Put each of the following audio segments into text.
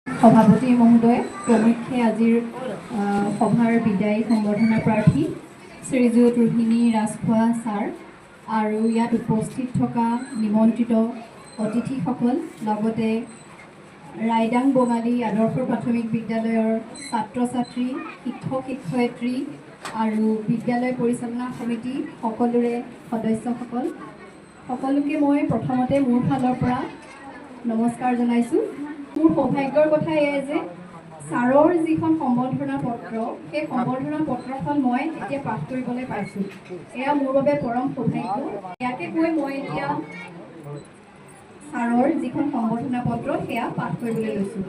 সভাপতি মহোদয়, প্ৰমুখ্যে আজিৰ সভাৰ বিদায়ী সম্বৰ্ধনা প্ৰাৰ্থী শ্ৰীযুত ৰোহিণী ৰাজখোৱা ছাৰ আৰু ইয়াত উপস্থিত থকা নিমন্ত্ৰিত অতিথিসকল, লগতে ৰাইদাং বঙালী আদৰ্শ প্ৰাথমিক বিদ্যালয়ৰ ছাত্ৰ ছাত্ৰী, শিক্ষক শিক্ষয়িত্ৰী আৰু বিদ্যালয় পৰিচালনা সমিতি সকলোৰে সদস্যসকল, সকলোকে মই প্ৰথমতে মোৰ ফালৰ পৰা নমস্কাৰ জনাইছোঁ। মোৰ সৌভাগ্যৰ কথা এয়াই যে ছাৰৰ যিখন সম্বৰ্ধনা পত্ৰ, সেই সম্বৰ্ধনা পত্ৰখন মই এতিয়া পাঠ কৰিবলৈ পাইছোঁ। এয়া মোৰ বাবে পৰম সৌভাগ্য। ইয়াকে কৈ মই এতিয়া ছাৰৰ যিখন সম্বৰ্ধনা পত্ৰ সেয়া পাঠ কৰিবলৈ লৈছোঁ।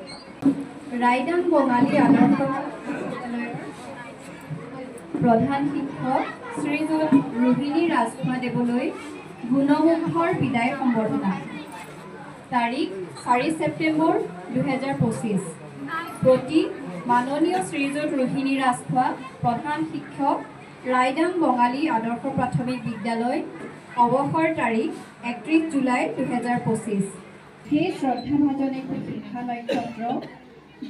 ৰাইদাং বঙালী আদৰ্শ বিদ্যালয়ৰ প্ৰধান শিক্ষক শ্ৰীযুত ৰোহিণী ৰাজখোৱা দেৱলৈ গুণমুগ্ধৰ বিদায় সম্বৰ্ধনা। তাৰিখ 4 ছেপ্টেম্বৰ 2025। প্ৰতি মাননীয় শ্ৰীযুত ৰোহিণী ৰাজখোৱা, প্ৰধান শিক্ষক, ৰাইদাং বঙালী আদৰ্শ প্ৰাথমিক বিদ্যালয়, অৱসৰ তাৰিখ 31 জুলাই 2025। সেই শ্ৰদ্ধাভাজনে শিক্ষা নক্ষত্ৰ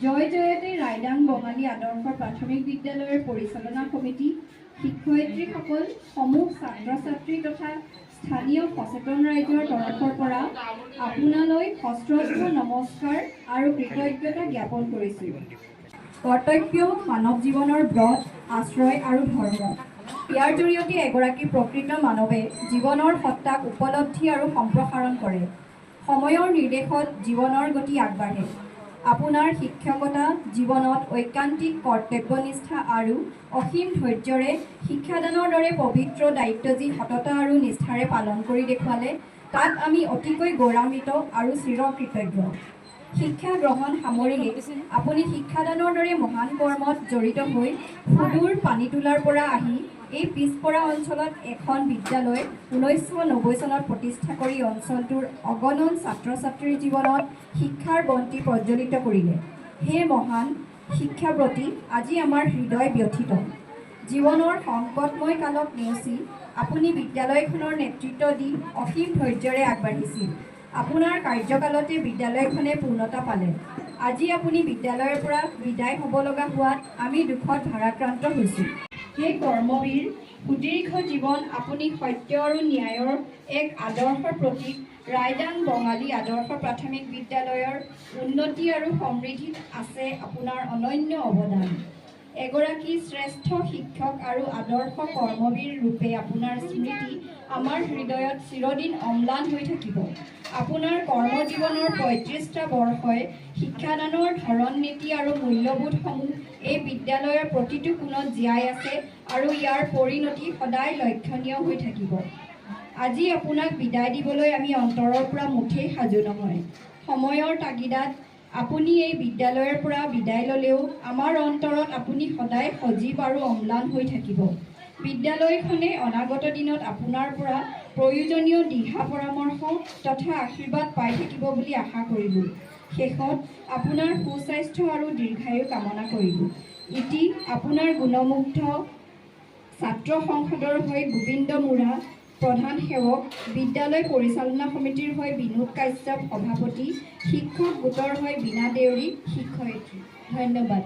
জয় জয়তে ৰাইদাং বঙালী আদৰ্শ প্ৰাথমিক বিদ্যালয়ৰ পৰিচালনা সমিতি, শিক্ষয়িত্ৰীসকল, সমূহ ছাত্ৰ ছাত্ৰী তথা স্থানীয় সচেতন ৰাইজৰ তৰফৰ পৰা আপোনালৈ সশ্ৰদ্ধ নমস্কাৰ আৰু কৃতজ্ঞতা জ্ঞাপন কৰিছোঁ। কৰ্তব্য মানৱ জীৱনৰ ব্ৰত, আশ্ৰয় আৰু ধৰ্ম। ইয়াৰ জৰিয়তে এগৰাকী প্ৰকৃত মানৱে জীৱনৰ সত্তাক উপলব্ধি আৰু সম্প্ৰসাৰণ কৰে। সময়ৰ নিৰ্দেশত জীৱনৰ গতি আগবাঢ়ে। আপোনাৰ শিক্ষকতা জীৱনত ঐকান্তিক কৰ্তব্যনিষ্ঠা আৰু অসীম ধৈৰ্যৰে শিক্ষাদানৰ দৰে পবিত্ৰ দায়িত্ব যি সততা আৰু নিষ্ঠাৰে পালন কৰি দেখুৱালে, তাত আমি অতিকৈ গৌৰৱান্বিত আৰু চিৰকৃতজ্ঞ। শিক্ষা গ্ৰহণ সামৰিয়েই আপুনি শিক্ষাদানৰ দৰে মহান কৰ্মত জড়িত হৈ সুদূৰ পানীতোলাৰ পৰা আহি এই পিছপৰা অঞ্চলত এখন বিদ্যালয় 1990 চনত প্ৰতিষ্ঠা কৰি অঞ্চলটোৰ অগণন ছাত্ৰ ছাত্ৰীৰ জীৱনত শিক্ষাৰ বন্তি প্ৰজ্বলিত কৰিলে। সেই মহান শিক্ষাব্ৰতী আজি আমাৰ হৃদয় ব্যথিত। জীৱনৰ সংকটময় কালক নেওচি আপুনি বিদ্যালয়খনৰ নেতৃত্ব দি অসীম ধৈৰ্যৰে আগবাঢ়িছিল। আপোনাৰ কাৰ্যকালতে বিদ্যালয়খনে পূৰ্ণতা পালে। আজি আপুনি বিদ্যালয়ৰ পৰা বিদায় হ'ব লগা হোৱাত আমি দুখত ভাৰাক্ৰান্ত হৈছোঁ। সেই কৰ্মবীৰ সুদীৰ্ঘ জীৱন আপুনি সত্য আৰু ন্যায়ৰ এক আদৰ্শৰ প্ৰতীক ৰাইদাং বঙালী আদৰ্শ প্ৰাথমিক বিদ্যালয়ৰ উন্নতি আৰু সমৃদ্ধিত আছে আপোনাৰ অনন্য অৱদান। এগৰাকী শ্ৰেষ্ঠ শিক্ষক আৰু আদৰ্শ কৰ্মবীৰ ৰূপে আপোনাৰ স্মৃতি আমাৰ হৃদয়ত চিৰদিন অম্লান হৈ থাকিব। আপোনাৰ কৰ্মজীৱনৰ 35টা বৰ্ষই শিক্ষাদানৰ ধৰণ নীতি আৰু মূল্যবোধসমূহ এই বিদ্যালয়ৰ প্ৰতিটো কোণত জীয়াই আছে আৰু ইয়াৰ পৰিণতি সদায় লক্ষণীয় হৈ থাকিব। আজি আপোনাক বিদায় দিবলৈ আমি অন্তৰৰ পৰা মুঠেই সাজু নহয়। সময়ৰ তাগিদাত আপুনি এই বিদ্যালয়ৰ পৰা বিদায় ল'লেও আমাৰ অন্তৰত আপুনি সদায় সজীৱ আৰু অম্লান হৈ থাকিব। বিদ্যালয়খনে অনাগত দিনত আপোনাৰ পৰা প্ৰয়োজনীয় দিহা পৰামৰ্শ তথা আশীৰ্বাদ পাই থাকিব বুলি আশা কৰিলোঁ। শেষত আপোনাৰ সুস্বাস্থ্য আৰু দীৰ্ঘায়ু কামনা কৰিলোঁ। ইতি আপোনাৰ গুণমুগ্ধ ছাত্ৰ সংসদৰ হৈ গোবিন্দ মুৰা, প্ৰধান সেৱক, বিদ্যালয় পৰিচালনা সমিতিৰ হৈ বিনোদ কাশ্যপ, সভাপতি, শিক্ষক গোটৰ হৈ বীণা দেউৰী, শিক্ষয়িত্ৰী। ধন্যবাদ।